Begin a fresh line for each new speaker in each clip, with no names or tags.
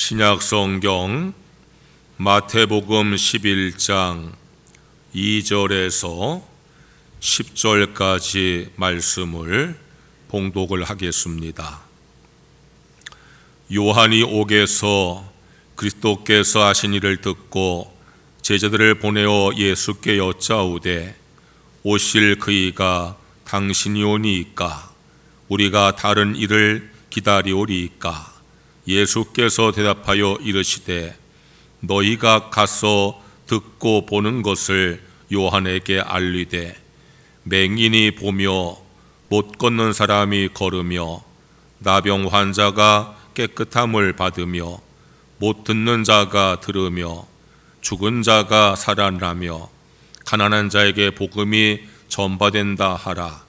신약성경 마태복음 11장 2절에서 10절까지 말씀을 봉독을 하겠습니다. 요한이 옥에서 그리스도께서 하신 일을 듣고 제자들을 보내어 예수께 여짜오되 오실 그이가 당신이 오니이까 우리가 다른 일을 기다리오리이까? 예수께서 대답하여 이르시되 너희가 가서 듣고 보는 것을 요한에게 알리되 맹인이 보며 못 걷는 사람이 걸으며 나병 환자가 깨끗함을 받으며 못 듣는 자가 들으며 죽은 자가 살아나며 가난한 자에게 복음이 전파된다 하라.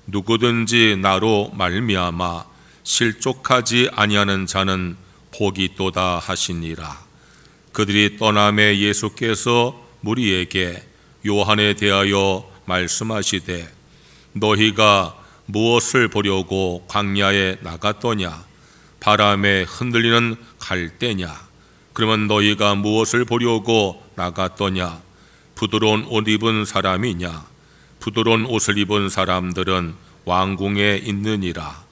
누구든지 나로 말미암아 실족하지 아니하는 자는 복이 있도다 하시니라. 그들이 떠나매 예수께서 무리에게 요한에 대하여 말씀하시되 너희가 무엇을 보려고 광야에 나갔더냐? 바람에 흔들리는 갈대냐? 그러면 너희가 무엇을 보려고 나갔더냐? 부드러운 옷 입은 사람이냐? 부드러운 옷을 입은 사람들은 왕궁에 있느니라.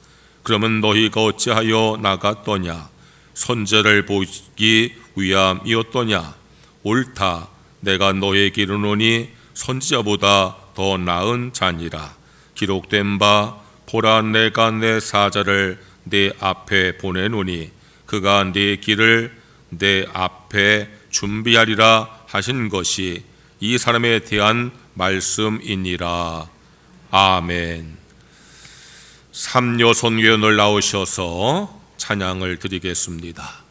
그러면 너희가 어찌하여 나갔더냐? 선제를 보기 위함이었더냐? 옳다. 내가 너에게 이르노니 선지자보다 더 나은 자니라. 기록된 바 보라 내가 내 사자를 내 앞에 보내노니 그가 네 길을 내 앞에 준비하리라 하신 것이 이 사람에 대한 말씀이니라. 아멘. 삼요 선교연을 나오셔서 찬양을 드리겠습니다.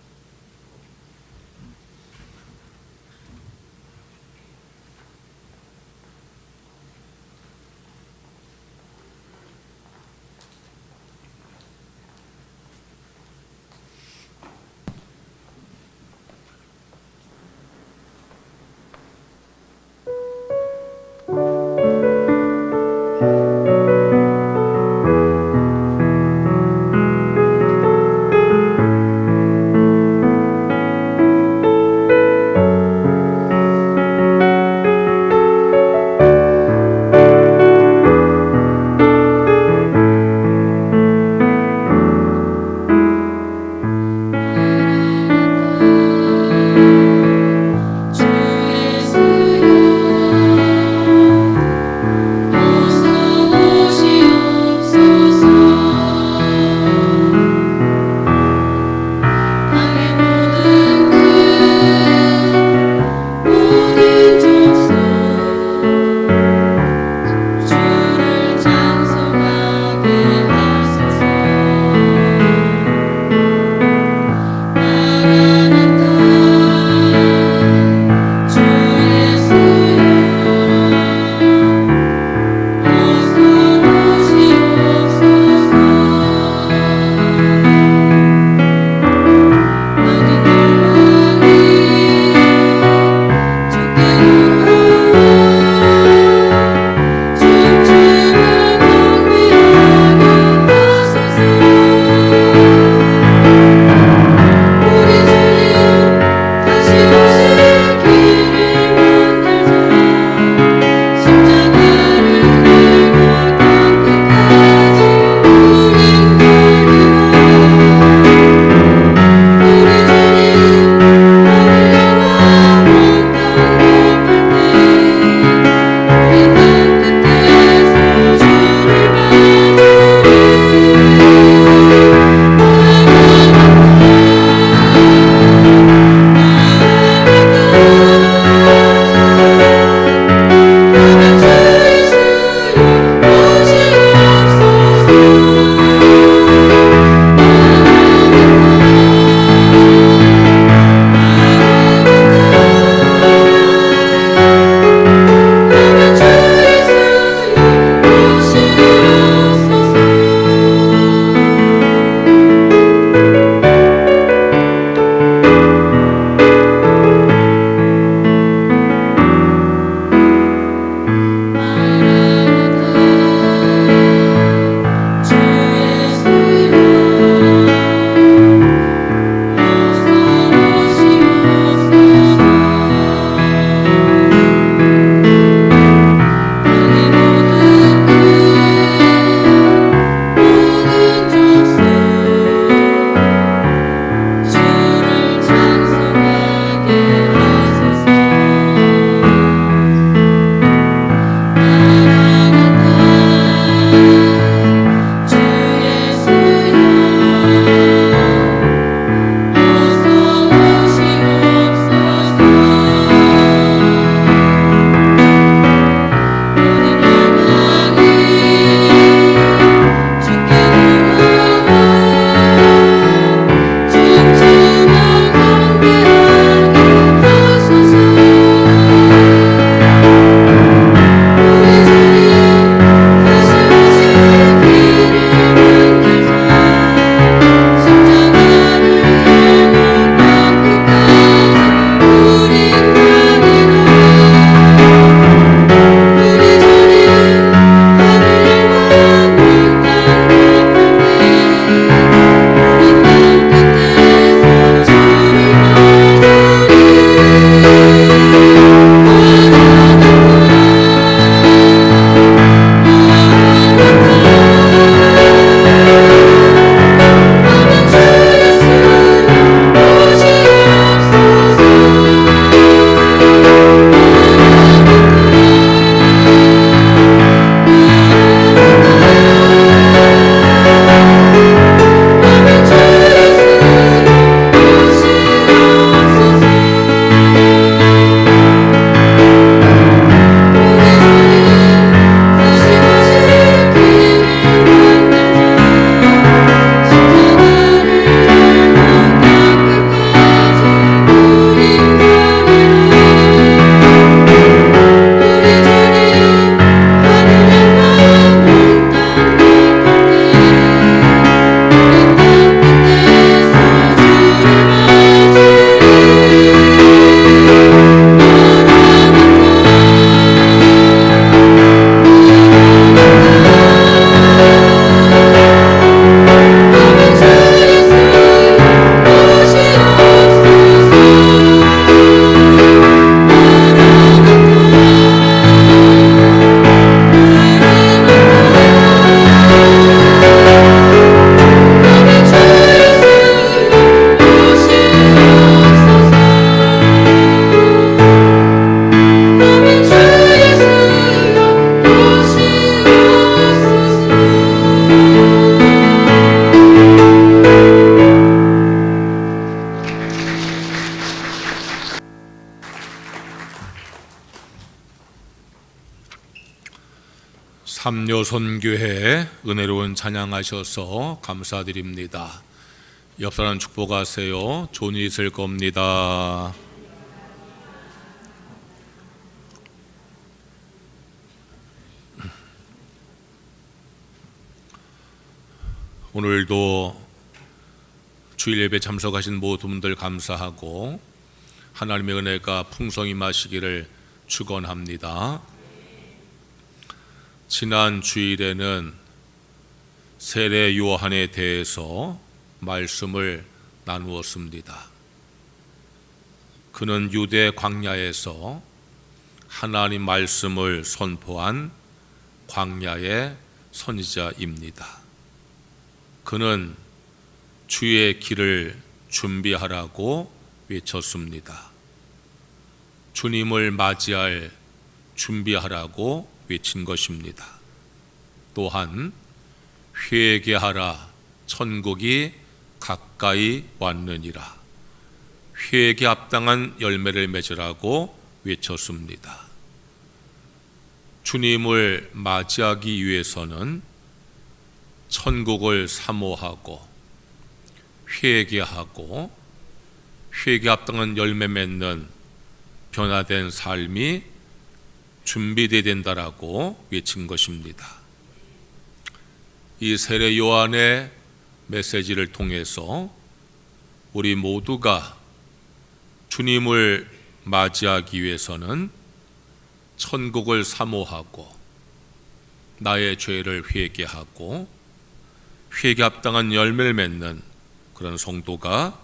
삼요선교회 은혜로운 찬양하셔서 감사드립니다. 옆사람 축복하세요. 좋은 일 있을 겁니다. 오늘도 주일 예배 참석하신 모든 분들 감사하고 하나님의 은혜가 풍성히 마시기를 축원합니다. 지난 주일에는 세례 요한에 대해서 말씀을 나누었습니다. 그는 유대 광야에서 하나님 말씀을 선포한 광야의 선지자입니다. 그는 주의 길을 준비하라고 외쳤습니다. 주님을 맞이할 준비하라고 외친 것입니다. 또한 회개하라, 천국이 가까이 왔느니라, 회개 합당한 열매를 맺으라고 외쳤습니다. 주님을 맞이하기 위해서는 천국을 사모하고 회개하고 회개 합당한 열매 맺는 변화된 삶이 준비되어야 된다라고 외친 것입니다. 이 세례 요한의 메시지를 통해서 우리 모두가 주님을 맞이하기 위해서는 천국을 사모하고 나의 죄를 회개하고 회개 합당한 열매를 맺는 그런 성도가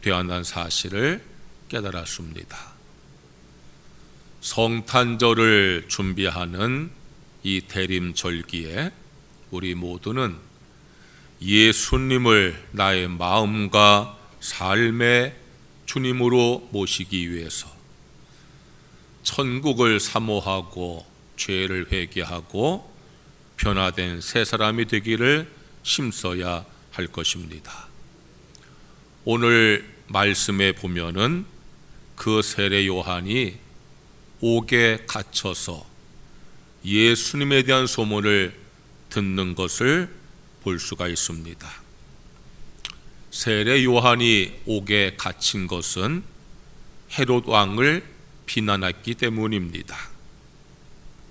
되어야 한다는 사실을 깨달았습니다. 성탄절을 준비하는 이 대림절기에 우리 모두는 예수님을 나의 마음과 삶의 주님으로 모시기 위해서 천국을 사모하고 죄를 회개하고 변화된 새 사람이 되기를 힘써야 할 것입니다. 오늘 말씀에 보면은 그 세례 요한이 옥에 갇혀서 예수님에 대한 소문을 듣는 것을 볼 수가 있습니다. 세례 요한이 옥에 갇힌 것은 헤롯 왕을 비난했기 때문입니다.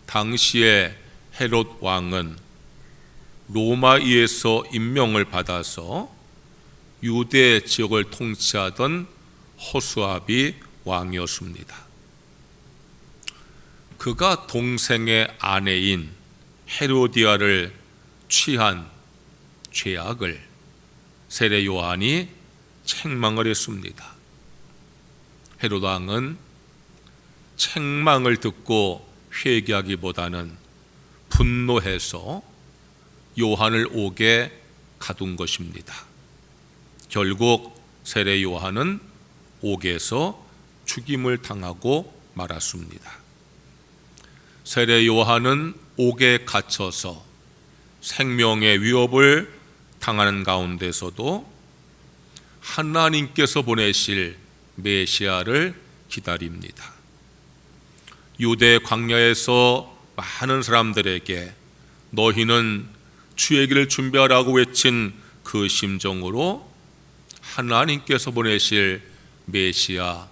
당시에 헤롯 왕은 로마에서 임명을 받아서 유대 지역을 통치하던 호수아비 왕이었습니다. 그가 동생의 아내인 헤로디아를 취한 죄악을 세례 요한이 책망을 했습니다. 헤롯 왕은 책망을 듣고 회개하기보다는 분노해서 요한을 옥에 가둔 것입니다. 결국 세례 요한은 옥에서 죽임을 당하고 말았습니다. 세례 요한은 옥에 갇혀서 생명의 위협을 당하는 가운데서도 하나님께서 보내실 메시아를 기다립니다. 유대 광야에서 많은 사람들에게 너희는 주의 길을 준비하라고 외친 그 심정으로 하나님께서 보내실 메시아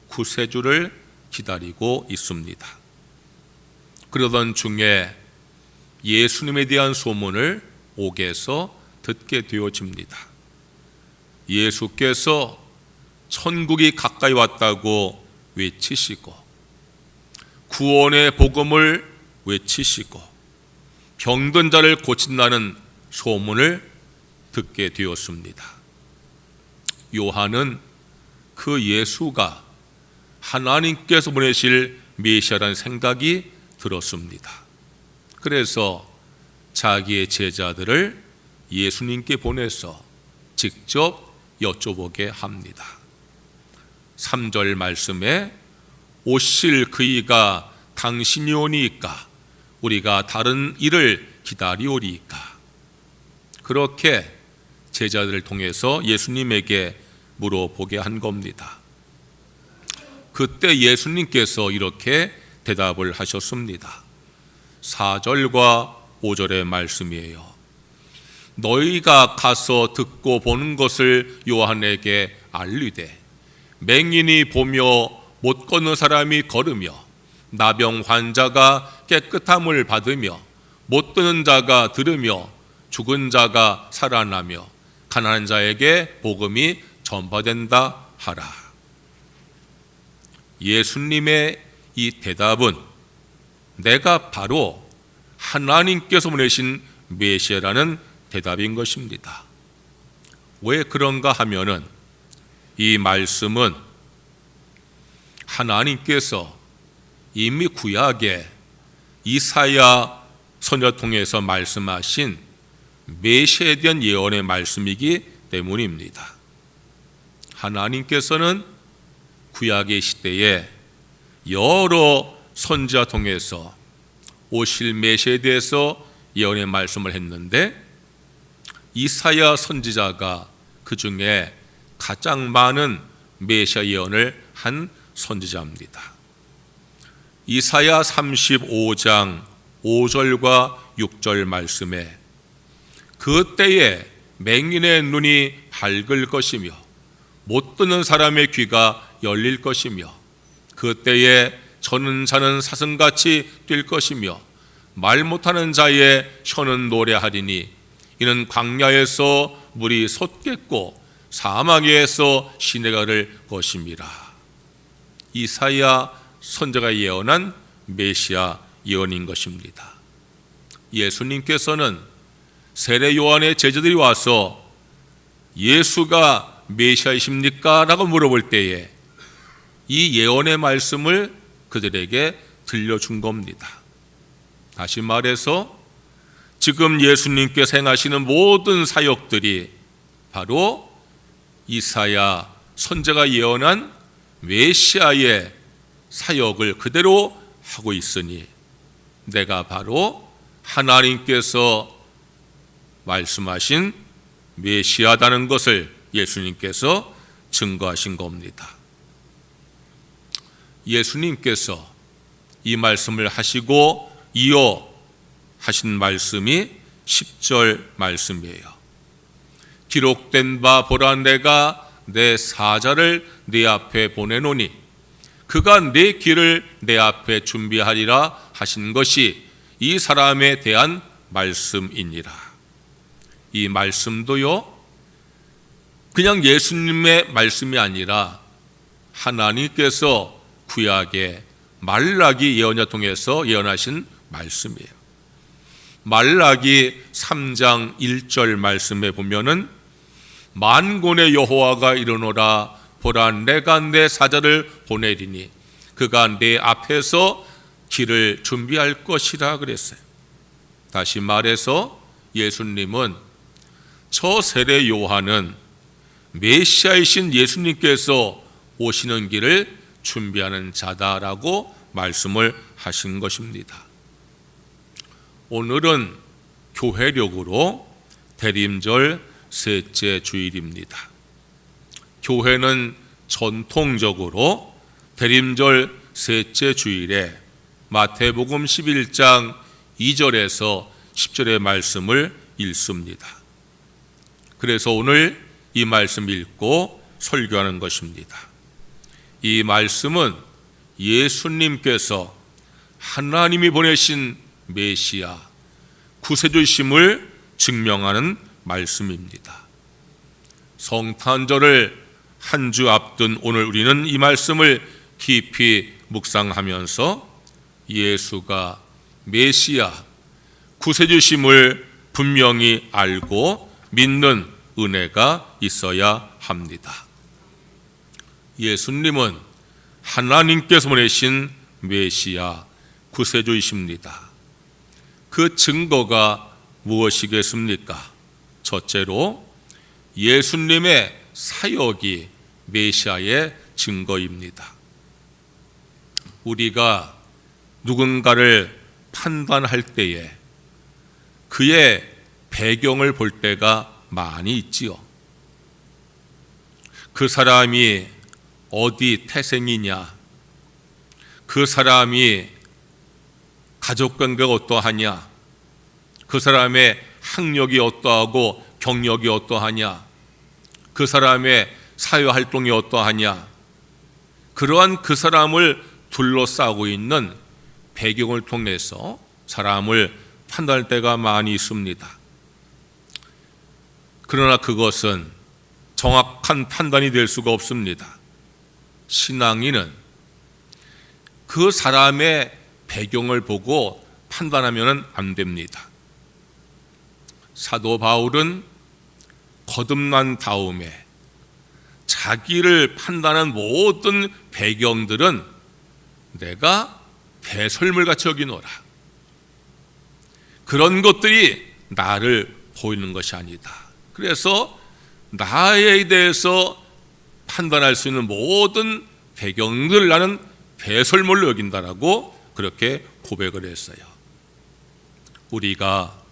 구세주를 기다리고 있습니다. 그러던 중에 예수님에 대한 소문을 옥에서 듣게 되어집니다. 예수께서 천국이 가까이 왔다고 외치시고 구원의 복음을 외치시고 병든 자를 고친다는 소문을 듣게 되었습니다. 요한은 그 예수가 하나님께서 보내실 메시아라는 생각이 들었습니다. 그래서 자기의 제자들을 예수님께 보내서 직접 여쭤보게 합니다. 3절 말씀에 오실 그이가 당신이 오니까 우리가 다른 일을 기다리오리까. 그렇게 제자들을 통해서 예수님에게 물어보게 한 겁니다. 그때 예수님께서 이렇게 대답을 하셨습니다. 4절과 5절의 말씀이에요. 너희가 가서 듣고 보는 것을 요한에게 알리되 맹인이 보며 못 걷는 사람이 걸으며 나병 환자가 깨끗함을 받으며 못 듣는 자가 들으며 죽은 자가 살아나며 가난한 자에게 복음이 전파된다 하라. 예수님의 이 대답은 내가 바로 하나님께서 보내신 메시아라는 대답인 것입니다. 왜 그런가 하면은 이 말씀은 하나님께서 이미 구약에 이사야 선지자 통해서 말씀하신 메시아에 대한 예언의 말씀이기 때문입니다. 하나님께서는 구약의 시대에 여러 선지자 통해서 오실 메시아에 대해서 예언의 말씀을 했는데 이사야 선지자가 그 중에 가장 많은 메시아 예언을 한 선지자입니다. 이사야 35장 5절과 6절 말씀에 그때에 맹인의 눈이 밝을 것이며 못 듣는 사람의 귀가 열릴 것이며 그때에 저는 자는 사슴같이 뛸 것이며 말 못하는 자의 혀는 노래하리니 이는 광야에서 물이 솟겠고 사막에서 시내가 흐를 것임이라. 이사야 선지자가 예언한 메시아 예언인 것입니다. 예수님께서는 세례 요한의 제자들이 와서 예수가 메시아이십니까? 라고 물어볼 때에 이 예언의 말씀을 그들에게 들려준 겁니다. 다시 말해서 지금 예수님께서 행하시는 모든 사역들이 바로 이사야 선지자가 예언한 메시아의 사역을 그대로 하고 있으니 내가 바로 하나님께서 말씀하신 메시아다는 것을 예수님께서 증거하신 겁니다. 예수님께서 이 말씀을 하시고 이어 하신 말씀이 10절 말씀이에요. 기록된 바 보라 내가 내 사자를 네 앞에 보내노니 그가 내 길을 내 앞에 준비하리라 하신 것이 이 사람에 대한 말씀이니라. 이 말씀도요 그냥 예수님의 말씀이 아니라 하나님께서 구약의 말라기 예언자 통해서 예언하신 말씀이에요. 말라기 3장 1절 말씀에 보면은 만군의 여호와가 이르노라 보라 내가 내 사자를 보내리니 그가 내 앞에서 길을 준비할 것이라 그랬어요. 다시 말해서 예수님은 저 세례 요한은 메시아이신 예수님께서 오시는 길을 준비하는 자다라고 말씀을 하신 것입니다. 오늘은 교회력으로 대림절 셋째 주일입니다. 교회는 전통적으로 대림절 셋째 주일에 마태복음 11장 2절에서 10절의 말씀을 읽습니다. 그래서 오늘 이 말씀 읽고 설교하는 것입니다. 이 말씀은 예수님께서 하나님이 보내신 메시아 구세주심을 증명하는 말씀입니다. 성탄절을 한 주 앞둔 오늘 우리는 이 말씀을 깊이 묵상하면서 예수가 메시아 구세주심을 분명히 알고 믿는 은혜가 있어야 합니다. 예수님은 하나님께서 보내신 메시아 구세주이십니다. 그 증거가 무엇이겠습니까? 첫째로 예수님의 사역이 메시아의 증거입니다. 우리가 누군가를 판단할 때에 그의 배경을 볼 때가 많이 있지요. 그 사람이 어디 태생이냐, 그 사람이 가족관계가 어떠하냐, 그 사람의 학력이 어떠하고 경력이 어떠하냐, 그 사람의 사회활동이 어떠하냐, 그러한 그 사람을 둘러싸고 있는 배경을 통해서 사람을 판단할 때가 많이 있습니다. 그러나 그것은 정확한 판단이 될 수가 없습니다. 신앙인은 그 사람의 배경을 보고 판단하면 안 됩니다. 사도 바울은 거듭난 다음에 자기를 판단한 모든 배경들은 내가 배설물같이 여기노라. 그런 것들이 나를 보이는 것이 아니다. 그래서 나에 대해서 판단할 수 있는 모든 배경들을 나는 배설물로 여긴다라고 그렇게 고백을 했어요. 우리가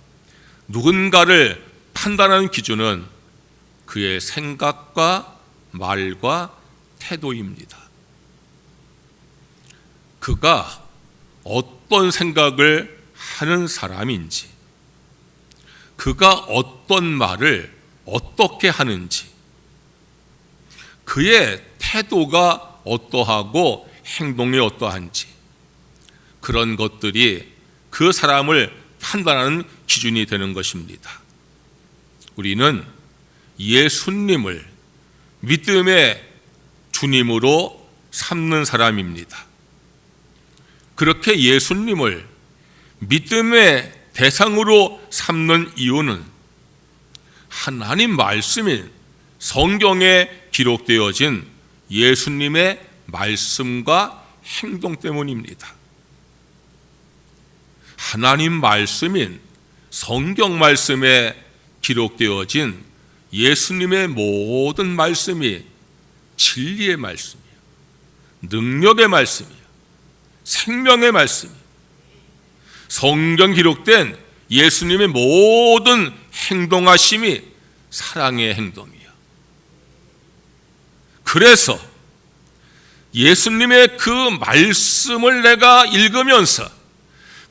누군가를 판단하는 기준은 그의 생각과 말과 태도입니다. 그가 어떤 생각을 하는 사람인지, 그가 어떤 말을 어떻게 하는지, 그의 태도가 어떠하고 행동이 어떠한지, 그런 것들이 그 사람을 판단하는 기준이 되는 것입니다. 우리는 예수님을 믿음의 주님으로 삼는 사람입니다. 그렇게 예수님을 믿음의 대상으로 삼는 이유는 하나님 말씀인 성경에 기록되어진 예수님의 말씀과 행동 때문입니다. 하나님 말씀인 성경 말씀에 기록되어진 예수님의 모든 말씀이 진리의 말씀이에요. 능력의 말씀이에요. 생명의 말씀이에요. 성경 기록된 예수님의 모든 행동하심이 사랑의 행동이에요. 그래서 예수님의 그 말씀을 내가 읽으면서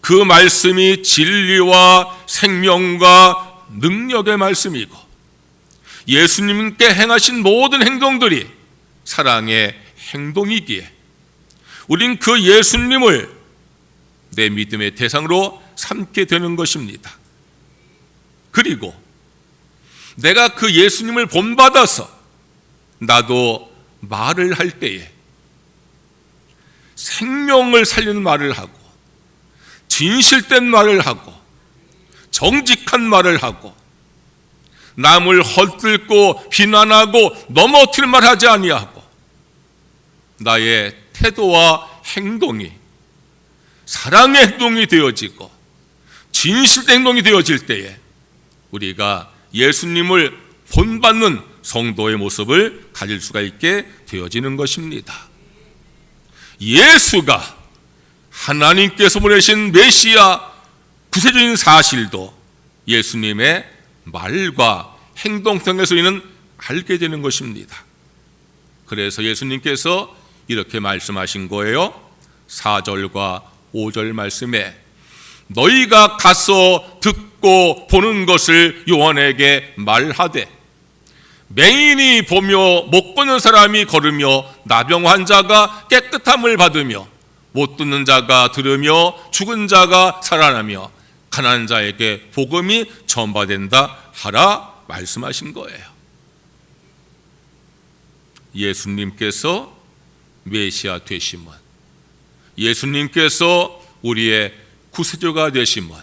그 말씀이 진리와 생명과 능력의 말씀이고 예수님께 행하신 모든 행동들이 사랑의 행동이기에 우린 그 예수님을 내 믿음의 대상으로 삼게 되는 것입니다. 그리고 내가 그 예수님을 본받아서 나도 말을 할 때에 생명을 살리는 말을 하고 진실된 말을 하고 정직한 말을 하고 남을 헛들고 비난하고 넘어뜨릴 말하지 아니하고 나의 태도와 행동이 사랑의 행동이 되어지고 진실된 행동이 되어질 때에 우리가 예수님을 본받는 성도의 모습을 가질 수가 있게 되어지는 것입니다. 예수가 하나님께서 보내신 메시아 구세주인 사실도 예수님의 말과 행동 통해서 우리는 알게 되는 것입니다. 그래서 예수님께서 이렇게 말씀하신 거예요. 4절과 5절 말씀에 너희가 가서 듣고 보는 것을 요한에게 말하되 맹인이 보며 못 보는 사람이 걸으며 나병 환자가 깨끗함을 받으며 못 듣는 자가 들으며 죽은 자가 살아나며 가난한 자에게 복음이 전파된다 하라 말씀하신 거예요. 예수님께서 메시아 되심은, 예수님께서 우리의 구세주가 되심은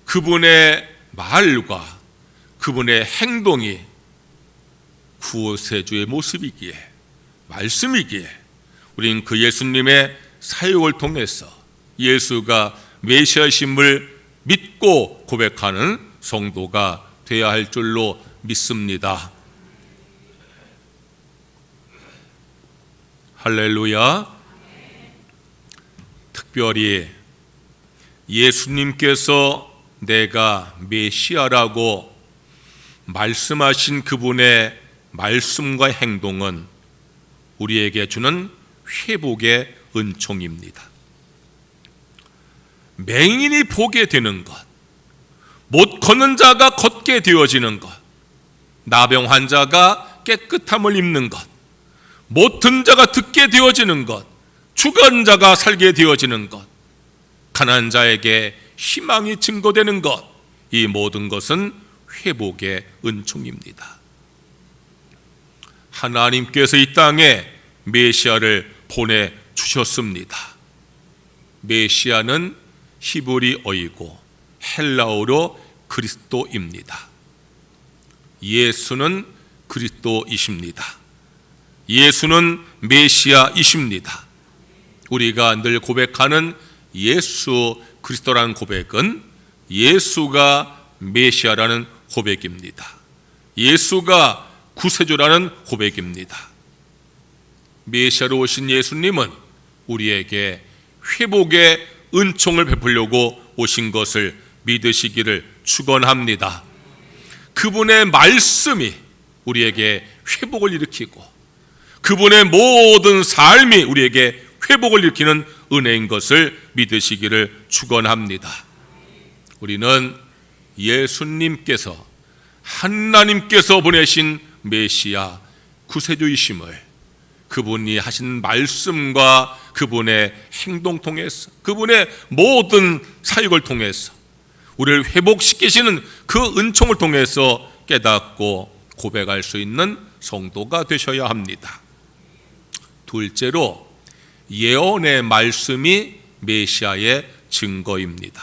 그분의 말과 그분의 행동이 구세주의 모습이기에, 말씀이기에 우린 그 예수님의 사역을 통해서 예수가 메시아심을 믿고 고백하는 성도가 되어야 할 줄로 믿습니다. 할렐루야. 특별히 예수님께서 내가 메시아라고 말씀하신 그분의 말씀과 행동은 우리에게 주는 회복의 은총입니다. 맹인이 보게 되는 것, 못 걷는 자가 걷게 되어지는 것, 나병 환자가 깨끗함을 입는 것, 못 듣는 자가 듣게 되어지는 것, 죽은 자가 살게 되어지는 것, 가난한 자에게 희망이 증거되는 것, 이 모든 것은 회복의 은총입니다. 하나님께서 이 땅에 메시아를 보내주셨습니다. 메시아는 히브리어이고 헬라어로 그리스도입니다. 예수는 그리스도이십니다. 예수는 메시아이십니다. 우리가 늘 고백하는 예수 그리스도라는 고백은 예수가 메시아라는 고백입니다. 예수가 구세주라는 고백입니다. 메시아로 오신 예수님은 우리에게 회복의 은총을 베풀려고 오신 것을 믿으시기를 축원합니다. 그분의 말씀이 우리에게 회복을 일으키고 그분의 모든 삶이 우리에게 회복을 일으키는 은혜인 것을 믿으시기를 축원합니다. 우리는 예수님께서 하나님께서 보내신 메시아 구세주이심을 그분이 하신 말씀과 그분의 행동 통해서, 그분의 모든 사역을 통해서 우리를 회복시키시는 그 은총을 통해서 깨닫고 고백할 수 있는 성도가 되셔야 합니다. 둘째로, 예언의 말씀이 메시아의 증거입니다.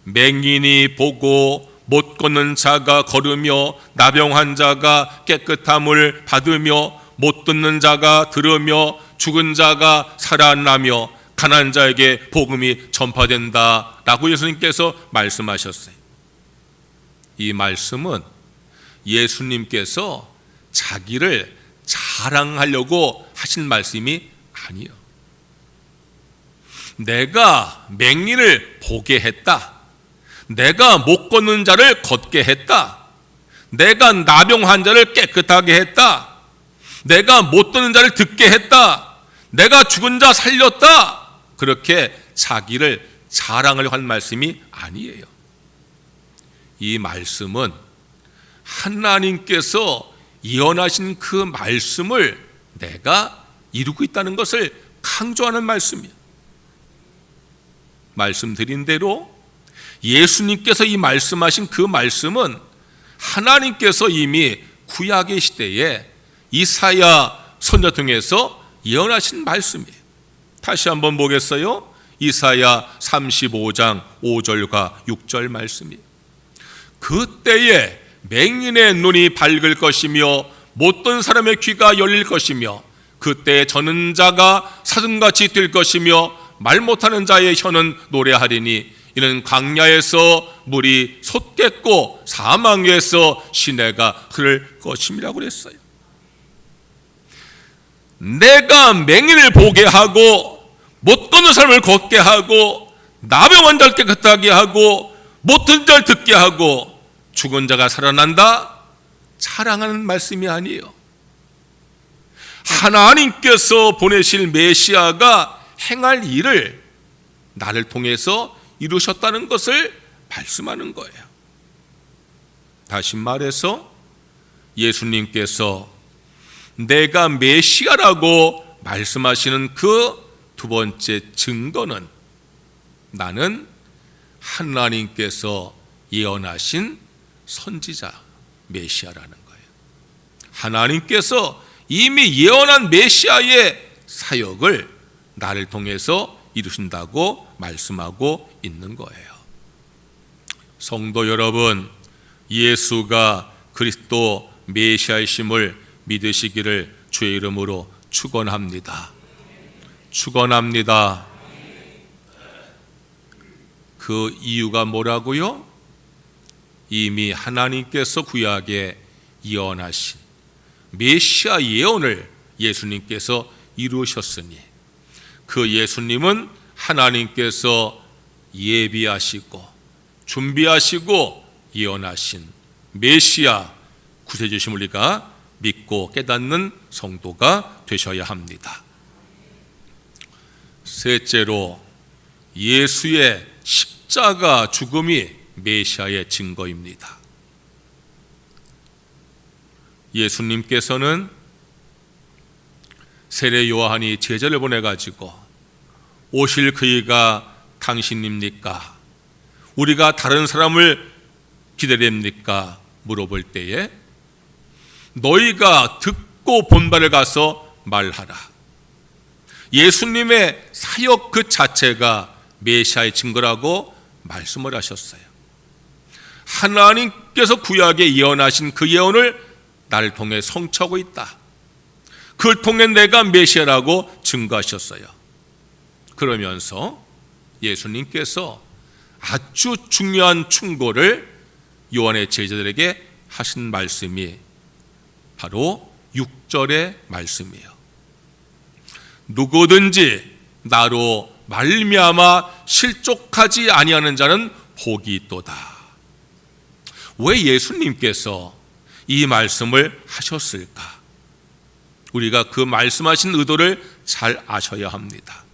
맹인이 보고 못 걷는 자가 걸으며 나병 환자가 깨끗함을 받으며 못 듣는 자가 들으며 죽은 자가 살아나며 가난한 자에게 복음이 전파된다라고 예수님께서 말씀하셨어요. 이 말씀은 예수님께서 자기를 자랑하려고 하신 말씀이 아니에요. 내가 맹인을 보게 했다, 내가 못 걷는 자를 걷게 했다, 내가 나병 환자를 깨끗하게 했다, 내가 못 듣는 자를 듣게 했다, 내가 죽은 자 살렸다, 그렇게 자기를 자랑하려고 한 말씀이 아니에요. 이 말씀은 하나님께서 예언하신 그 말씀을 내가 이루고 있다는 것을 강조하는 말씀이에요. 말씀드린 대로 예수님께서 이 말씀하신 그 말씀은 하나님께서 이미 구약의 시대에 이사야 선지자 통해서 예언하신 말씀이에요. 다시 한번 보겠어요. 이사야 35장 5절과 6절 말씀이에요. 그때에 맹인의 눈이 밝을 것이며 못된 사람의 귀가 열릴 것이며 그때에 저는 자가 사슴같이 뛸 것이며 말 못하는 자의 혀는 노래하리니 이는 광야에서 물이 솟겠고 사망에서 시내가 흐를 것임이라고 그랬어요. 내가 맹인을 보게 하고 못 걷는 사람을 걷게 하고 나병 환자를 깨끗하게 하고 못 듣는 자를 듣게 하고 죽은 자가 살아난다, 자랑하는 말씀이 아니에요. 하나님께서 보내실 메시아가 행할 일을 나를 통해서 이루셨다는 것을 말씀하는 거예요. 다시 말해서 예수님께서 내가 메시아라고 말씀하시는 그 두 번째 증거는 나는 하나님께서 예언하신 선지자 메시아라는 거예요. 하나님께서 이미 예언한 메시아의 사역을 나를 통해서 이루신다고 말씀하고 있는 거예요. 성도 여러분, 예수가 그리스도 메시아이심을 믿으시기를 주의 이름으로 축원합니다. 축원합니다. 그 이유가 뭐라고요? 이미 하나님께서 구약에 예언하신 메시아 예언을 예수님께서 이루셨으니 그 예수님은 하나님께서 예비하시고 준비하시고 예언하신 메시아 구세주심을 우리가 믿고 깨닫는 성도가 되셔야 합니다. 셋째로, 예수의 십자가 죽음이 메시아의 증거입니다. 예수님께서는 세례 요한이 제자를 보내가지고 오실 그이가 당신입니까? 우리가 다른 사람을 기다립니까? 물어볼 때에 너희가 듣고 본 바를 가서 말하라. 예수님의 사역 그 자체가 메시아의 증거라고 말씀을 하셨어요. 하나님께서 구약에 예언하신 그 예언을 나를 통해 성취하고 있다. 그걸 통해 내가 메시아라고 증거하셨어요. 그러면서 예수님께서 아주 중요한 충고를 요한의 제자들에게 하신 말씀이 바로 6절의 말씀이에요. 누구든지 나로 말미암아 실족하지 아니하는 자는 복이 있도다. 왜 예수님께서 이 말씀을 하셨을까? 우리가 그 말씀하신 의도를 잘 아셔야 합니다.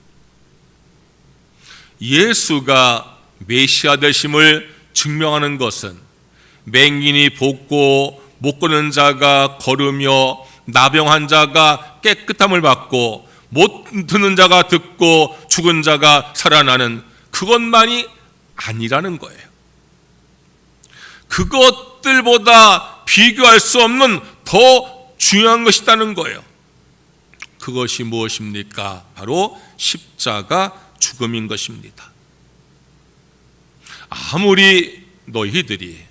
예수가 메시아 되심을 증명하는 것은 맹인이 걷고 못 걷는 자가 걸으며 나병한 자가 깨끗함을 받고 못 듣는 자가 듣고 죽은 자가 살아나는 그것만이 아니라는 거예요. 그것들보다 비교할 수 없는 더 중요한 것이 있다는 거예요. 그것이 무엇입니까? 바로 십자가 죽음인 것입니다. 아무리 너희들이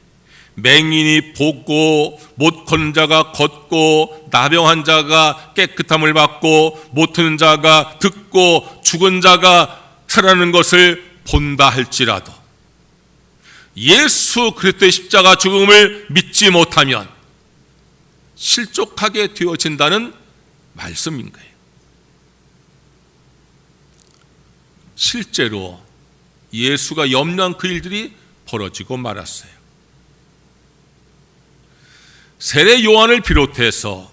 맹인이 보고 못 걷는 자가 걷고 나병한 자가 깨끗함을 받고 못 듣는 자가 듣고 죽은 자가 살아나는 것을 본다 할지라도 예수 그리스도의 십자가 죽음을 믿지 못하면 실족하게 되어진다는 말씀인 거예요. 실제로 예수가 염려한 그 일들이 벌어지고 말았어요. 세례 요한을 비롯해서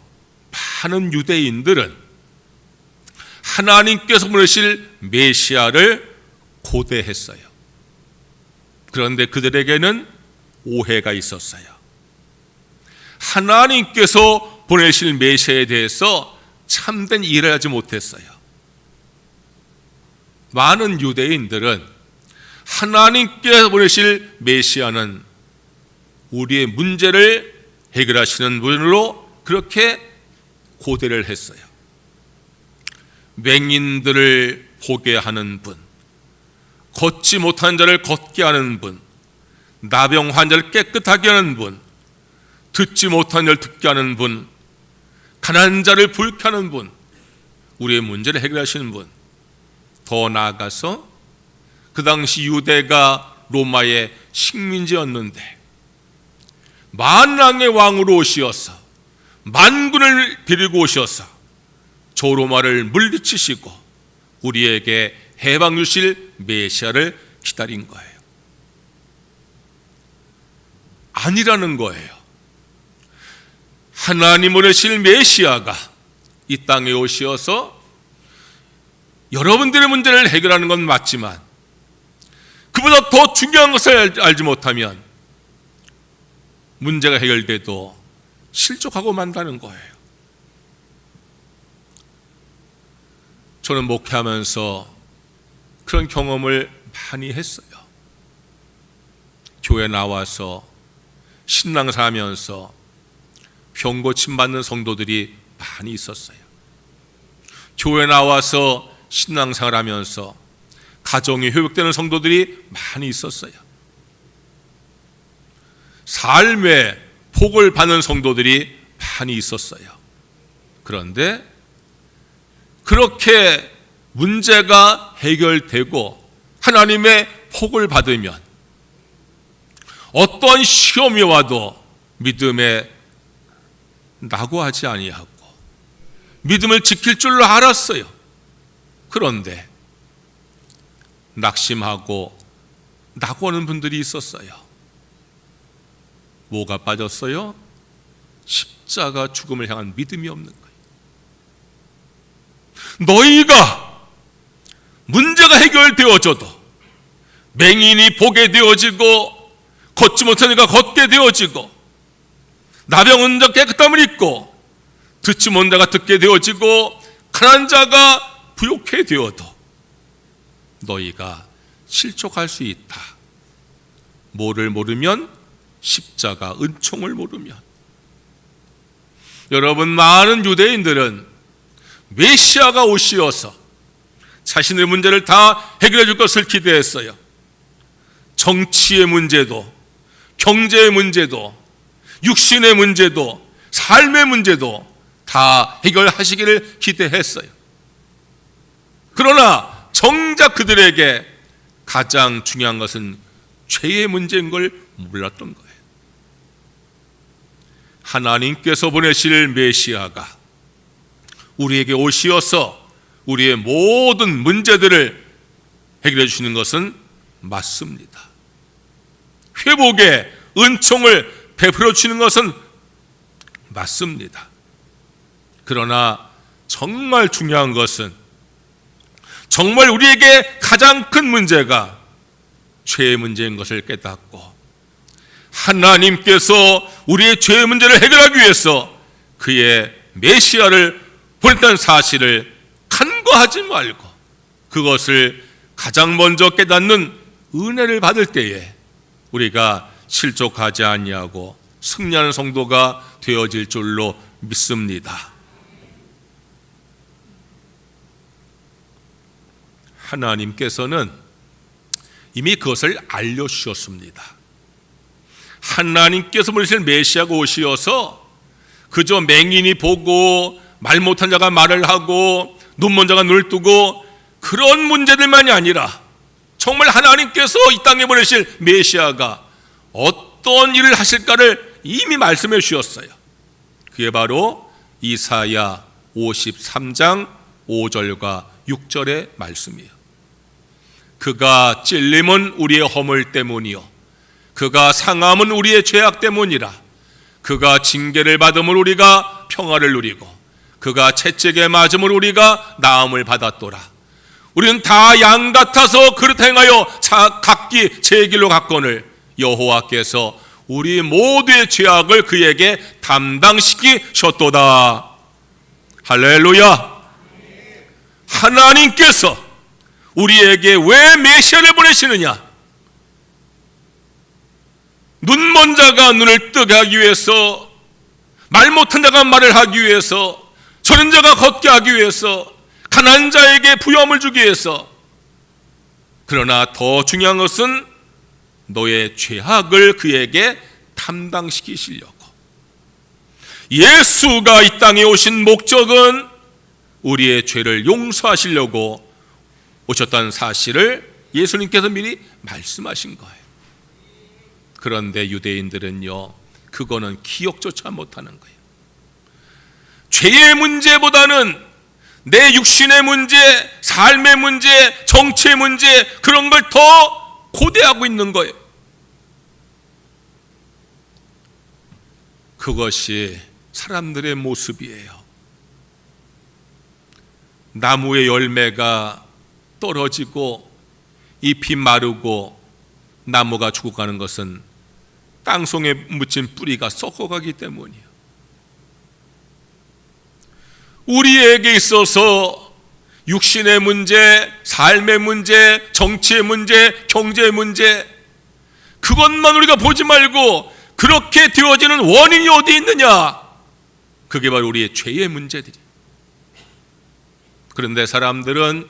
많은 유대인들은 하나님께서 보내실 메시아를 고대했어요. 그런데 그들에게는 오해가 있었어요. 하나님께서 보내실 메시아에 대해서 참된 이해를 하지 못했어요. 많은 유대인들은 하나님께서 보내실 메시아는 우리의 문제를 해결하시는 분으로 그렇게 고대를 했어요. 맹인들을 보게 하는 분, 걷지 못한 자를 걷게 하는 분, 나병 환자를 깨끗하게 하는 분, 듣지 못한 자를 듣게 하는 분, 가난한 자를 부유케 하는 분, 우리의 문제를 해결하시는 분. 더 나아가서 그 당시 유대가 로마의 식민지였는데 만왕의 왕으로 오시어서 만군을 데리고 오셔서 저 로마를 물리치시고 우리에게 해방 주실 메시아를 기다린 거예요. 아니라는 거예요. 하나님 보내실 메시아가 이 땅에 오시어서 여러분들의 문제를 해결하는 건 맞지만 그보다 더 중요한 것을 알지 못하면 문제가 해결돼도 실족하고 만다는 거예요. 저는 목회하면서 그런 경험을 많이 했어요. 교회 나와서 신앙사하면서 병 고침 받는 성도들이 많이 있었어요. 교회 나와서 신앙생활 하면서 가정이 회복되는 성도들이 많이 있었어요. 삶의 복을 받는 성도들이 많이 있었어요. 그런데 그렇게 문제가 해결되고 하나님의 복을 받으면 어떤 시험이 와도 믿음에 낙오하지 아니하고 믿음을 지킬 줄로 알았어요. 그런데 낙심하고 낙오하는 분들이 있었어요. 뭐가 빠졌어요? 십자가 죽음을 향한 믿음이 없는 거예요. 너희가 문제가 해결되어져도 맹인이 보게 되어지고 걷지 못하는 이가 걷게 되어지고, 나병은 자 깨끗함을 입고, 듣지 못한 자가 듣게 되어지고, 가난한 자가 부욕해 되어도 너희가 실족할 수 있다. 뭐를 모르면? 십자가 은총을 모르면. 여러분, 많은 유대인들은 메시아가 오시어서 자신의 문제를 다 해결해 줄 것을 기대했어요. 정치의 문제도, 경제의 문제도, 육신의 문제도, 삶의 문제도 다 해결하시기를 기대했어요. 그러나 정작 그들에게 가장 중요한 것은 죄의 문제인 걸 몰랐던 거예요. 하나님께서 보내실 메시아가 우리에게 오시어서 우리의 모든 문제들을 해결해 주시는 것은 맞습니다. 회복의 은총을 베풀어 주시는 것은 맞습니다. 그러나 정말 중요한 것은, 정말 우리에게 가장 큰 문제가 죄의 문제인 것을 깨닫고, 하나님께서 우리의 죄의 문제를 해결하기 위해서 그의 메시아를 보냈다는 사실을 간과하지 말고 그것을 가장 먼저 깨닫는 은혜를 받을 때에 우리가 실족하지 아니하고 승리하는 성도가 되어질 줄로 믿습니다. 하나님께서는 이미 그것을 알려주셨습니다. 하나님께서 보내실 메시아가 오시어서 그저 맹인이 보고, 말 못한 자가 말을 하고, 눈먼 자가 눈을 뜨고, 그런 문제들만이 아니라 정말 하나님께서 이 땅에 보내실 메시아가 어떤 일을 하실까를 이미 말씀해 주셨어요. 그게 바로 이사야 53장 5절과 6절의 말씀이에요. 그가 찔림은 우리의 허물 때문이요, 그가 상함은 우리의 죄악 때문이라. 그가 징계를 받음을 우리가 평화를 누리고, 그가 채찍에 맞음을 우리가 나음을 받았도라. 우리는 다 양 같아서 그릇 행하여 각기 제 길로 갔거늘 여호와께서 우리 모두의 죄악을 그에게 담당시키셨도다. 할렐루야. 하나님께서 우리에게 왜 메시아를 보내시느냐? 눈먼 자가 눈을 뜨게 하기 위해서, 말 못한 자가 말을 하기 위해서, 저런 자가 걷게 하기 위해서, 가난한 자에게 부여함을 주기 위해서. 그러나 더 중요한 것은 너의 죄악을 그에게 담당시키시려고. 예수가 이 땅에 오신 목적은 우리의 죄를 용서하시려고 오셨다는 사실을 예수님께서 미리 말씀하신 거예요. 그런데 유대인들은요, 그거는 기억조차 못하는 거예요. 죄의 문제보다는 내 육신의 문제, 삶의 문제, 정치의 문제, 그런 걸 더 고대하고 있는 거예요. 그것이 사람들의 모습이에요. 나무의 열매가 떨어지고 잎이 마르고 나무가 죽어가는 것은 땅속에 묻힌 뿌리가 썩어가기 때문이에요. 우리에게 있어서 육신의 문제, 삶의 문제, 정치의 문제, 경제의 문제, 그것만 우리가 보지 말고 그렇게 되어지는 원인이 어디 있느냐? 그게 바로 우리의 죄의 문제들이. 그런데 사람들은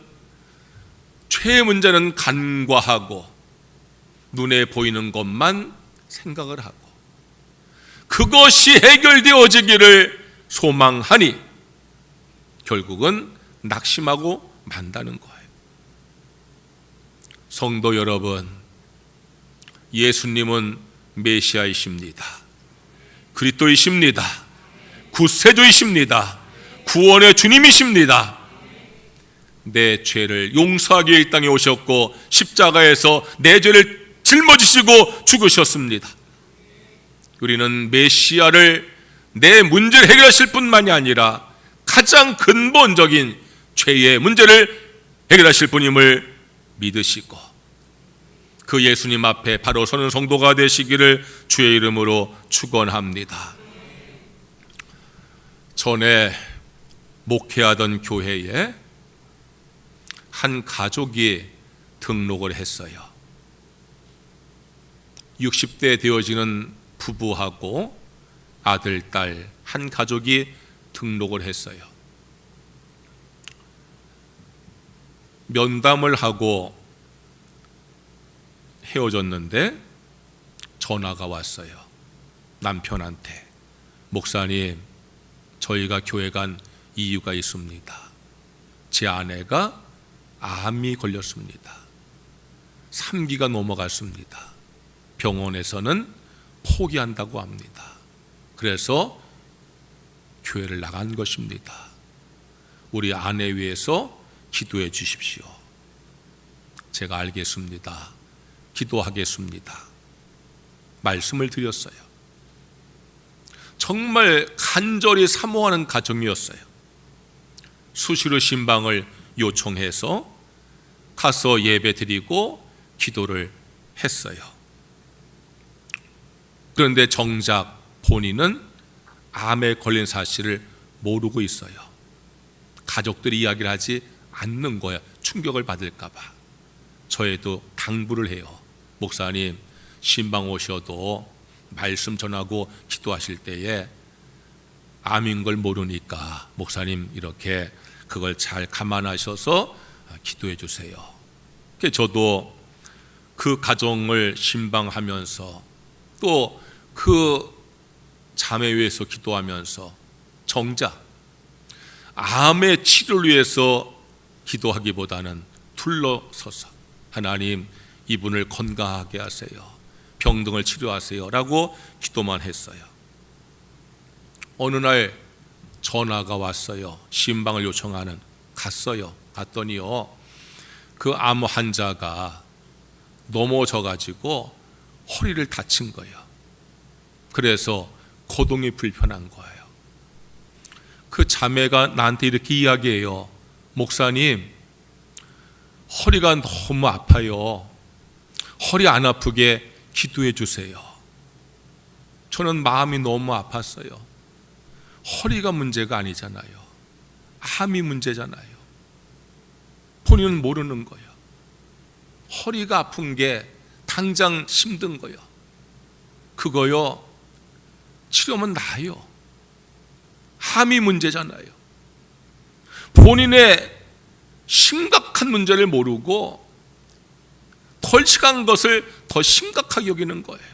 죄의 문제는 간과하고 눈에 보이는 것만 생각을 하고 그것이 해결되어지기를 소망하니 결국은 낙심하고 만다는 거예요. 성도 여러분, 예수님은 메시아이십니다. 그리스도이십니다. 구세주이십니다. 구원의 주님이십니다. 내 죄를 용서하기 위해 이 땅에 오셨고 십자가에서 내 죄를 짊어지시고 죽으셨습니다. 우리는 메시아를 내 문제를 해결하실 뿐만이 아니라 가장 근본적인 죄의 문제를 해결하실 분임을 믿으시고 그 예수님 앞에 바로 서는 성도가 되시기를 주의 이름으로 축원합니다. 전에 목회하던 교회에 한 가족이 등록을 했어요. 60대 되어지는 부부하고 아들, 딸 한 가족이 등록을 했어요. 면담을 하고 헤어졌는데 전화가 왔어요. 남편한테, 목사님, 저희가 교회 간 이유가 있습니다. 제 아내가 암이 걸렸습니다. 3기가 넘어갔습니다. 병원에서는 포기한다고 합니다. 그래서 교회를 나간 것입니다. 우리 아내 위해서 기도해 주십시오. 제가 알겠습니다. 기도하겠습니다. 말씀을 드렸어요. 정말 간절히 사모하는 가정이었어요. 수시로 신방을 요청해서 가서 예배 드리고 기도를 했어요. 그런데 정작 본인은 암에 걸린 사실을 모르고 있어요. 가족들이 이야기를 하지 않는 거예요. 충격을 받을까 봐. 저에도 당부를 해요. 목사님, 신방 오셔도 말씀 전하고 기도하실 때에 암인 걸 모르니까 목사님 이렇게 그걸 잘 감안하셔서 기도해 주세요. 저도 그 가정을 신방하면서 또 그 자매 위해서 기도하면서 정작 암의 치료를 위해서 기도하기보다는 둘러서서 하나님, 이분을 건강하게 하세요, 병등을 치료하세요 라고 기도만 했어요. 어느 날 전화가 왔어요. 신방을 요청하는. 갔더니요, 그 암 환자가 넘어져 가지고 허리를 다친 거예요. 그래서 거동이 불편한 거예요. 그 자매가 나한테 이렇게 이야기해요. 목사님, 허리가 너무 아파요. 허리 안 아프게 기도해 주세요. 저는 마음이 너무 아팠어요. 허리가 문제가 아니잖아요. 암이 문제잖아요. 본인은 모르는 거예요. 허리가 아픈 게 당장 힘든 거예요. 그거요, 치료하면 나아요. 암이 문제잖아요. 본인의 심각한 문제를 모르고 덜 심각한 것을 더 심각하게 여기는 거예요.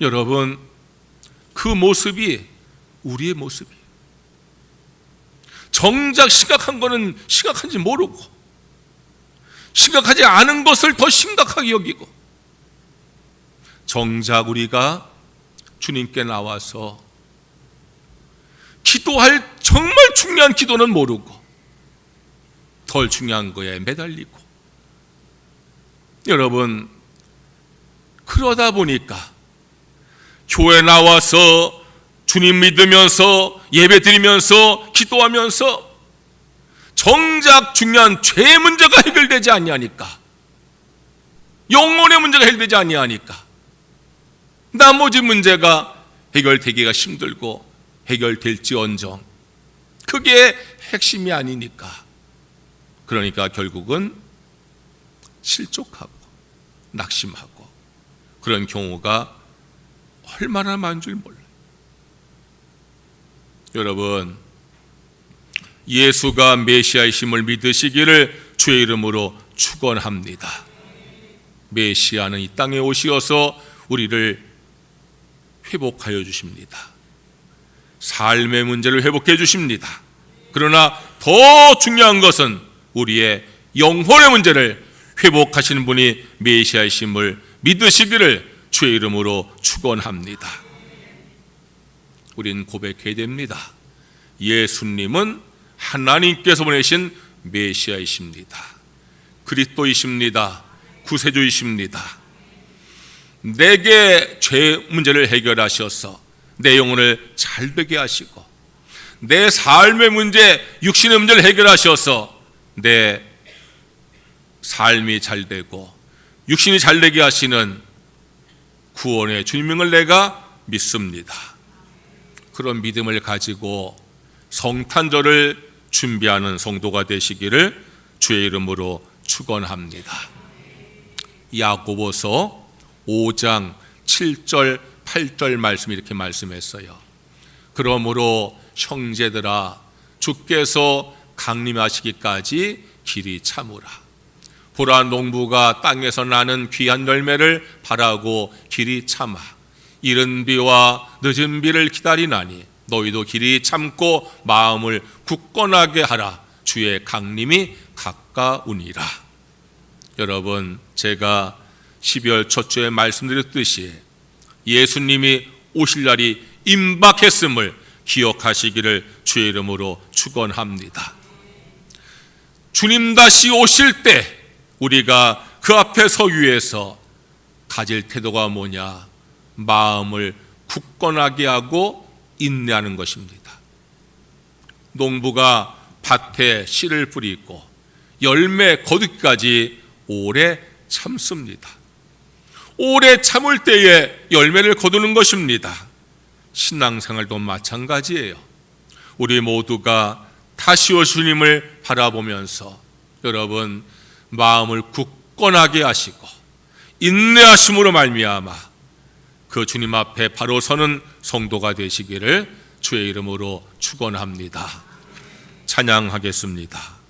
여러분, 그 모습이 우리의 모습이에요. 정작 심각한 거는 심각한지 모르고 심각하지 않은 것을 더 심각하게 여기고, 정작 우리가 주님께 나와서 기도할 정말 중요한 기도는 모르고 덜 중요한 거에 매달리고, 여러분, 그러다 보니까 교회 나와서 주님 믿으면서 예배 드리면서 기도하면서 정작 중요한 죄의 문제가 해결되지 아니하니까, 영혼의 문제가 해결되지 아니하니까 나머지 문제가 해결되기가 힘들고 해결될지언정 그게 핵심이 아니니까, 그러니까 결국은 실족하고 낙심하고 그런 경우가 얼마나 많은 줄 몰라요. 여러분, 예수가 메시아이심을 믿으시기를 주의 이름으로 축원합니다. 메시아는 이 땅에 오시어서 우리를 회복하여 주십니다. 삶의 문제를 회복해 주십니다. 그러나 더 중요한 것은 우리의 영혼의 문제를 회복하시는 분이 메시아이심을 믿으시기를 주의 이름으로 축원합니다. 우린 고백해야 됩니다. 예수님은 하나님께서 보내신 메시아이십니다. 그리스도이십니다. 구세주이십니다. 내게 죄 문제를 해결하셔서 내 영혼을 잘되게 하시고, 내 삶의 문제, 육신의 문제를 해결하셔서 내 삶이 잘되고 육신이 잘되게 하시는 구원의 주님을 내가 믿습니다. 그런 믿음을 가지고 성탄절을 준비하는 성도가 되시기를 주의 이름으로 축원합니다. 야고보서 5장 7절 8절 말씀 이렇게 말씀했어요. 그러므로 형제들아, 주께서 강림하시기까지 길이 참으라. 보라, 농부가 땅에서 나는 귀한 열매를 바라고 길이 참아 이른 비와 늦은 비를 기다리나니 너희도 길이 참고 마음을 굳건하게 하라. 주의 강림이 가까우니라. 여러분, 제가 12월 첫 주에 말씀드렸듯이 예수님이 오실 날이 임박했음을 기억하시기를 주의 이름으로 축원합니다. 주님 다시 오실 때 우리가 그 앞에 서 위에서 가질 태도가 뭐냐? 마음을 굳건하게 하고 인내하는 것입니다. 농부가 밭에 씨를 뿌리고 열매 거두기까지 오래 참습니다. 오래 참을 때에 열매를 거두는 것입니다. 신앙생활도 마찬가지예요. 우리 모두가 다시 올 주님을 바라보면서 여러분 마음을 굳건하게 하시고 인내하심으로 말미암아 그 주님 앞에 바로 서는 성도가 되시기를 주의 이름으로 축원합니다. 찬양하겠습니다.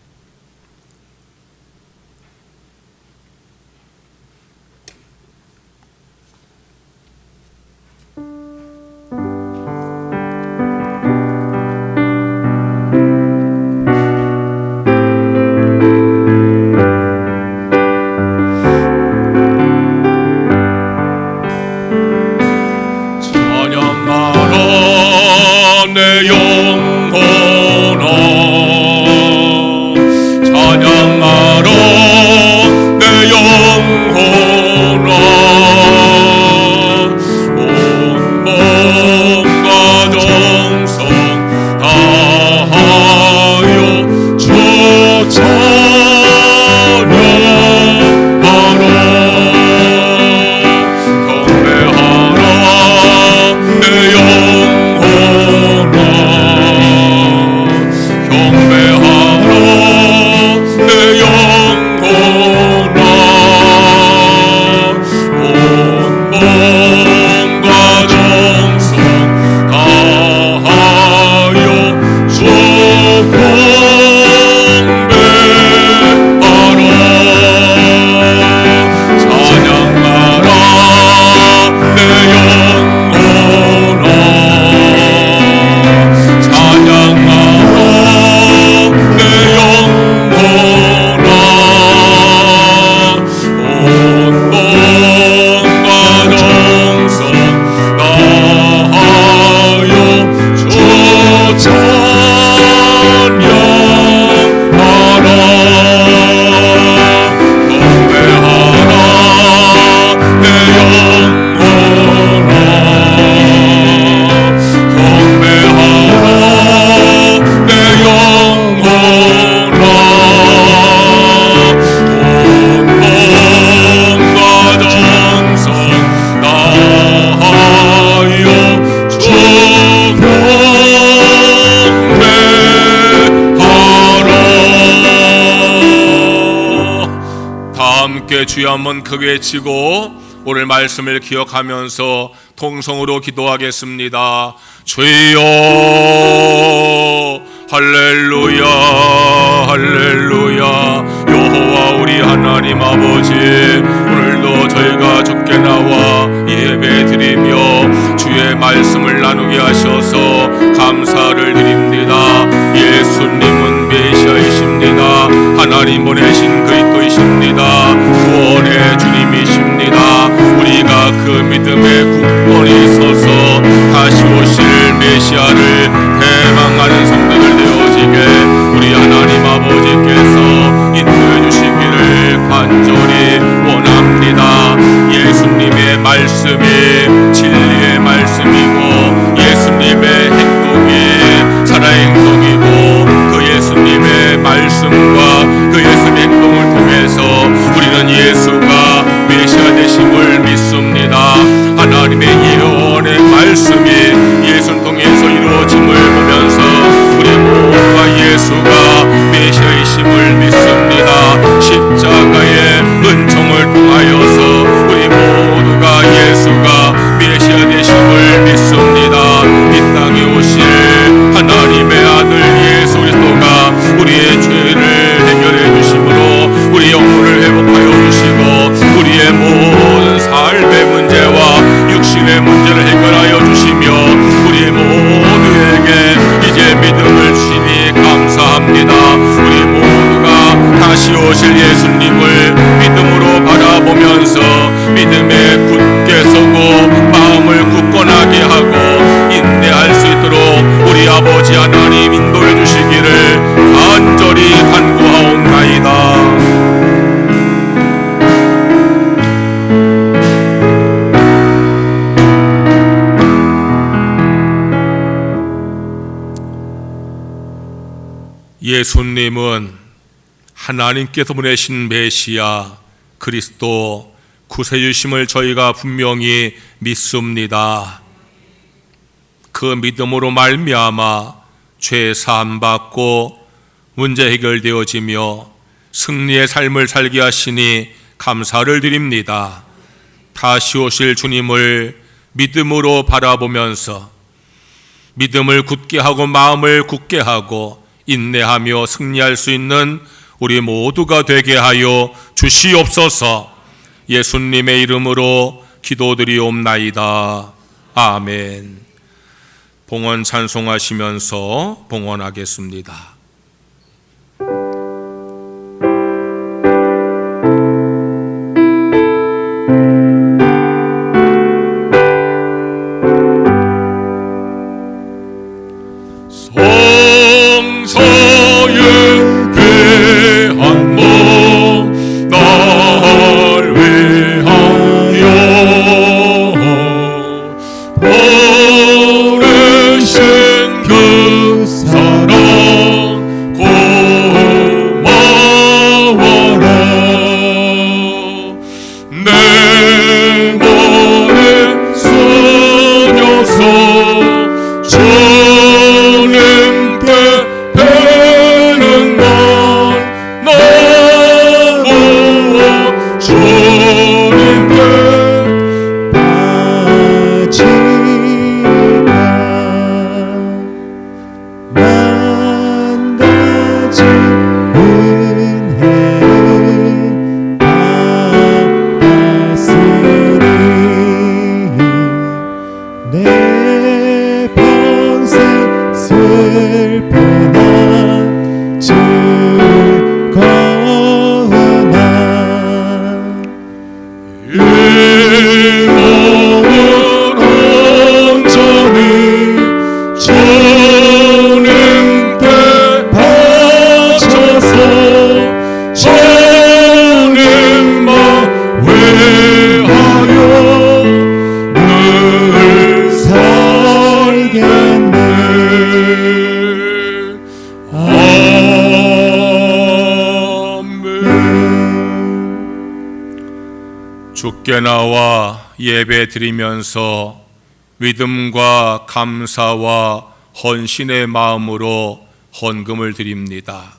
내 영혼아 찬양하라 내 영혼아 온 몸과 정성 다하여 주 찬양하라 경배하라 내 영혼아 경배하라 내 영혼아 온 몸과 정성 다하여 주 경배하라 찬양하라 내 영혼아 찬양하라 내 영혼아 온 몸과 정성 다하여 주 찬양하라 경배하라 내 영혼아 경배하라 내 영혼아 온 몸과 정성 다하여 주 경배하라. 다 함께 주여 한번 크게 외치고 오늘 말씀을 기억하면서 통성으로 기도하겠습니다. 주여 할렐루야 할렐루야 여호와 우리 하나님 아버지 오늘도 저희가 주께 나와 예배 드리며 주의 말씀을 나누게 하셔서 감사를 드립니다. 예수님은 메시아이십니다. 하나님 보내신 그리스도이십니다. 구원의 주님이십니다. 우리가 그 믿음에 굳건히 서서 다시 오실 메시아를 대망하는 성도들 되어지게 우리 하나님 아버지께서 인도해 주시기를 간절히 원합니다. 예수님의 말씀이 진리의 말씀이고 예수님의 행동이 살아의 행동이고 그 예수님의 말씀과 그 예수님의 행동을 통해서 우리는 예수가 되심을 믿습니다. 십자가의 은총을 통하여서 우리 모두가 예수가 메시아 되심을 믿습니다. 이 땅에 오실 하나님의 아들 예수 그리스도가 우리의 죄를 해결해 주심으로 우리 영혼을 회복하여 주시고 우리의 모든 삶의 문제와 육신의 문제를 해결하여 주시며 우리 모두에게 이제 믿음을 주시니 감사합니다. 우리 모두가 다시 오실 예수님을 믿음으로 바라보면서 믿음에 굳게 서고 마음을 굳건하게 하고 인내할 수 있도록 우리 아버지 하나님 인도해 주시기를 간절히 간구하옵나이다. 예수님은 하나님께서 보내신 메시아 그리스도 구세주심을 저희가 분명히 믿습니다. 그 믿음으로 말미암아 죄 사함 받고 문제 해결되어지며 승리의 삶을 살게 하시니 감사를 드립니다. 다시 오실 주님을 믿음으로 바라보면서 믿음을 굳게 하고 마음을 굳게 하고 인내하며 승리할 수 있는 우리 모두가 되게 하여 주시옵소서. 예수님의 이름으로 기도드리옵나이다. 아멘. 봉헌 찬송하시면서 봉헌하겠습니다. 주께 나와 예배 드리면서 믿음과 감사와 헌신의 마음으로 헌금을 드립니다.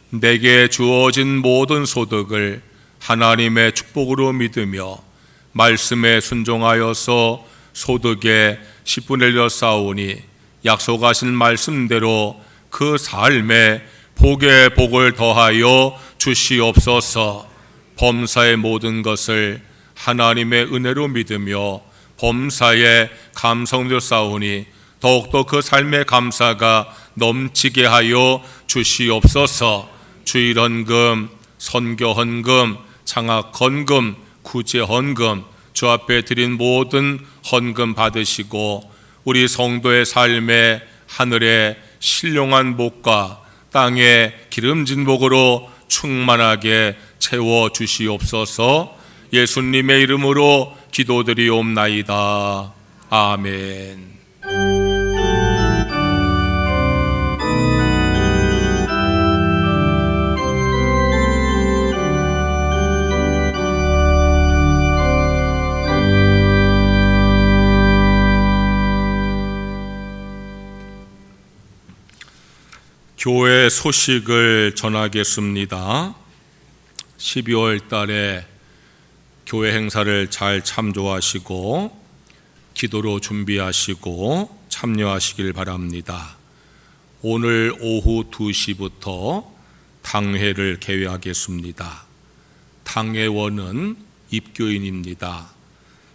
내게 주어진 모든 소득을 하나님의 축복으로 믿으며 말씀에 순종하여서 소득의 10분의 1을 쌓으니 약속하신 말씀대로 그 삶에 복의 복을 더하여 주시옵소서. 범사의 모든 것을 하나님의 은혜로 믿으며 범사에 감성되어 싸우니 더욱더 그 삶의 감사가 넘치게 하여 주시옵소서. 주일헌금, 선교헌금, 장학헌금, 구제헌금, 주 앞에 드린 모든 헌금 받으시고 우리 성도의 삶에 하늘의 신령한 복과 땅의 기름진 복으로 충만하게 채워 주시옵소서. 예수님의 이름으로 기도드리옵나이다. 아멘.
교회 소식을 전하겠습니다. 12월 달에 교회 행사를 잘 참조하시고 기도로 준비하시고 참여하시길 바랍니다. 오늘 오후 2시부터 당회를 개회하겠습니다. 당회원은 입교인입니다.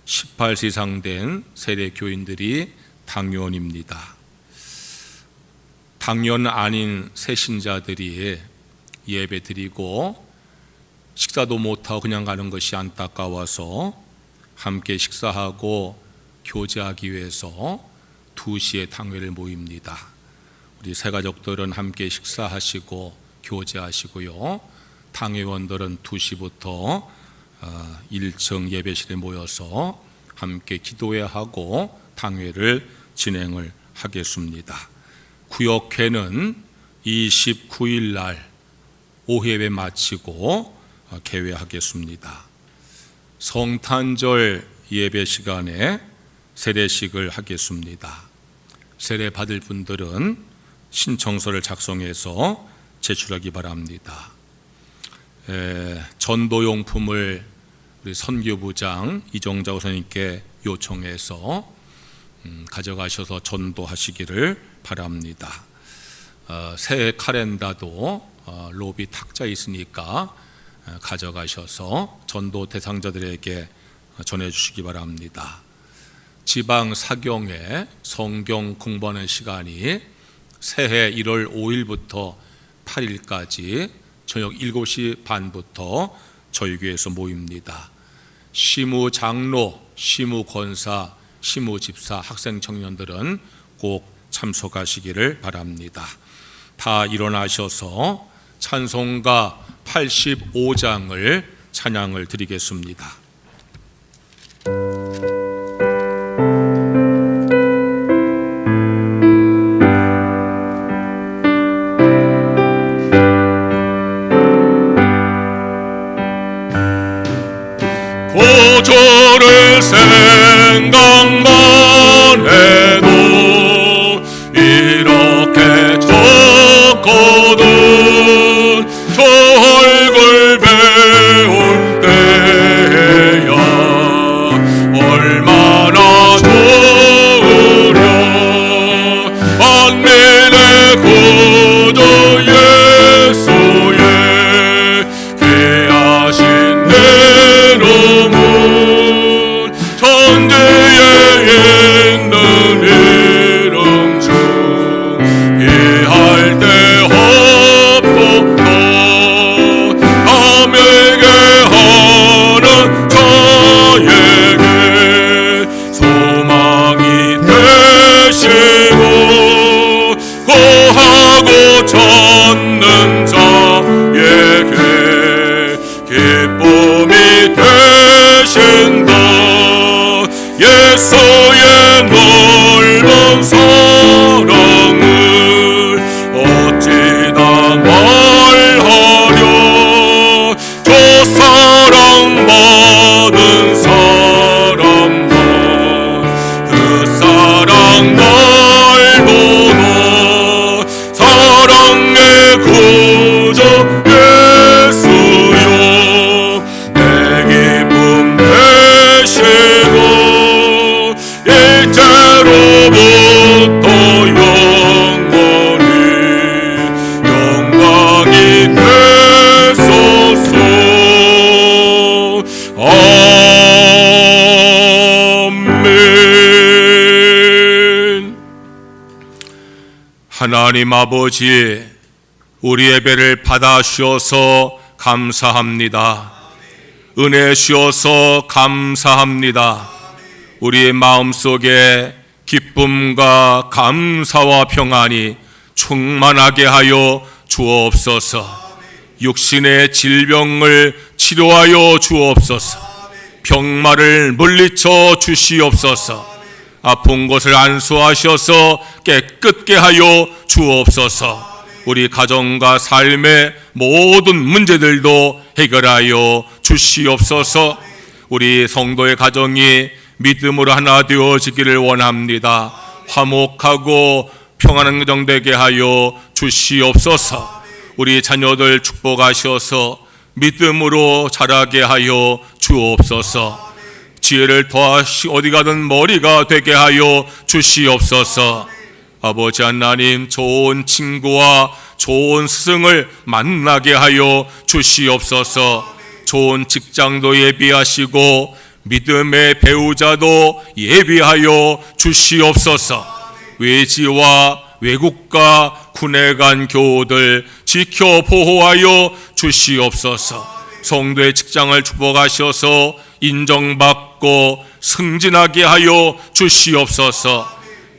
18세 이상 된 세대 교인들이 당회원입니다. 당연 아닌 새신자들이 예배 드리고 식사도 못하고 그냥 가는 것이 안타까워서 함께 식사하고 교제하기 위해서 2시에 당회를 모입니다. 우리 새가족들은 함께 식사하시고 교제하시고요. 당회원들은 2시부터 1층 예배실에 모여서 함께 기도회를 하고 당회를 진행을 하겠습니다. 구역회는 29일 날 오후 예배 마치고 개회하겠습니다. 성탄절 예배 시간에 세례식을 하겠습니다. 세례 받을 분들은 신청서를 작성해서 제출하기 바랍니다. 전도용품을 우리 선교부장 이정자 선생님께 요청해서 가져가셔서 전도하시기를 바랍니다. 새해 카렌다도 로비 탁자 있으니까 가져가셔서 전도 대상자들에게 전해주시기 바랍니다. 지방 사경에 성경 공부하는 시간이 새해 1월 5일부터 8일까지 저녁 7시 반부터 저희 교회에서 모입니다. 시무 장로, 시무 권사, 시무 집사, 학생 청년들은 꼭 참석하시기를 바랍니다. 다 일어나셔서 찬송가 85장을 찬양을 드리겠습니다.
고초를 생각만 해도 이렇게 졌거든 저 얼굴 배울 때야 얼마나 좋으려 만민의 구주 예수의 귀하신 내 이름은 천지에 있는 이름 중 귀할 때 없도다 남에게 하는 자에게 소망이 되시고 구하고 찾는 자에게 기쁨이 되신다. 예수의 넓은 사랑을 어찌다 말하려 저 사랑받은 사람만 그 사랑 날 보고 사랑의 구주 예수여 내 기쁨 되시고 이제로부터 영원히 영광이 되소서. 아멘. 하나님 아버지, 우리 예배를 받아 주셔서 감사합니다. 은혜 주셔서 감사합니다. 우리의 마음속에 기쁨과 감사와 평안이 충만하게 하여 주옵소서. 육신의 질병을 치료하여 주옵소서. 병마를 물리쳐 주시옵소서. 아픈 곳을 안수하셔서 깨끗게 하여 주옵소서. 우리 가정과 삶의 모든 문제들도 해결하여 주시옵소서. 우리 성도의 가정이 믿음으로 하나 되어지기를 원합니다. 화목하고 평안한 가정 되게 하여 주시옵소서. 우리 자녀들 축복하셔서 믿음으로 자라게 하여 주옵소서. 지혜를 더하시 어디 가든 머리가 되게 하여 주시옵소서. 아버지 하나님, 좋은 친구와 좋은 스승을 만나게 하여 주시옵소서. 좋은 직장도 예비하시고 믿음의 배우자도 예비하여 주시옵소서. 외지와 외국과 군에 간 교우들 지켜 보호하여 주시옵소서. 성도의 직장을 축복하셔서 인정받고 승진하게 하여 주시옵소서.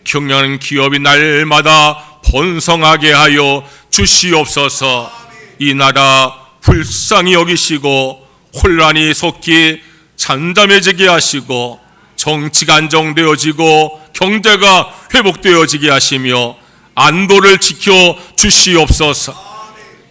경영하는 기업이 날마다 번성하게 하여 주시옵소서. 이 나라 불쌍히 여기시고 혼란이 속히 잠잠해지게 하시고 정치가 안정되어지고 경제가 회복되어지게 하시며 안도를 지켜 주시옵소서.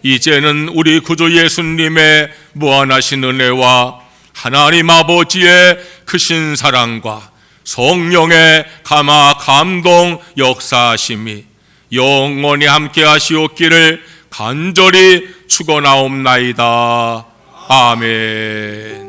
이제는 우리 구주 예수님의 무한하신 은혜와 하나님 아버지의 크신 사랑과 성령의 감화 감동 역사하심이 영원히 함께 하시옵기를 간절히 축원하옵나이다. 아멘.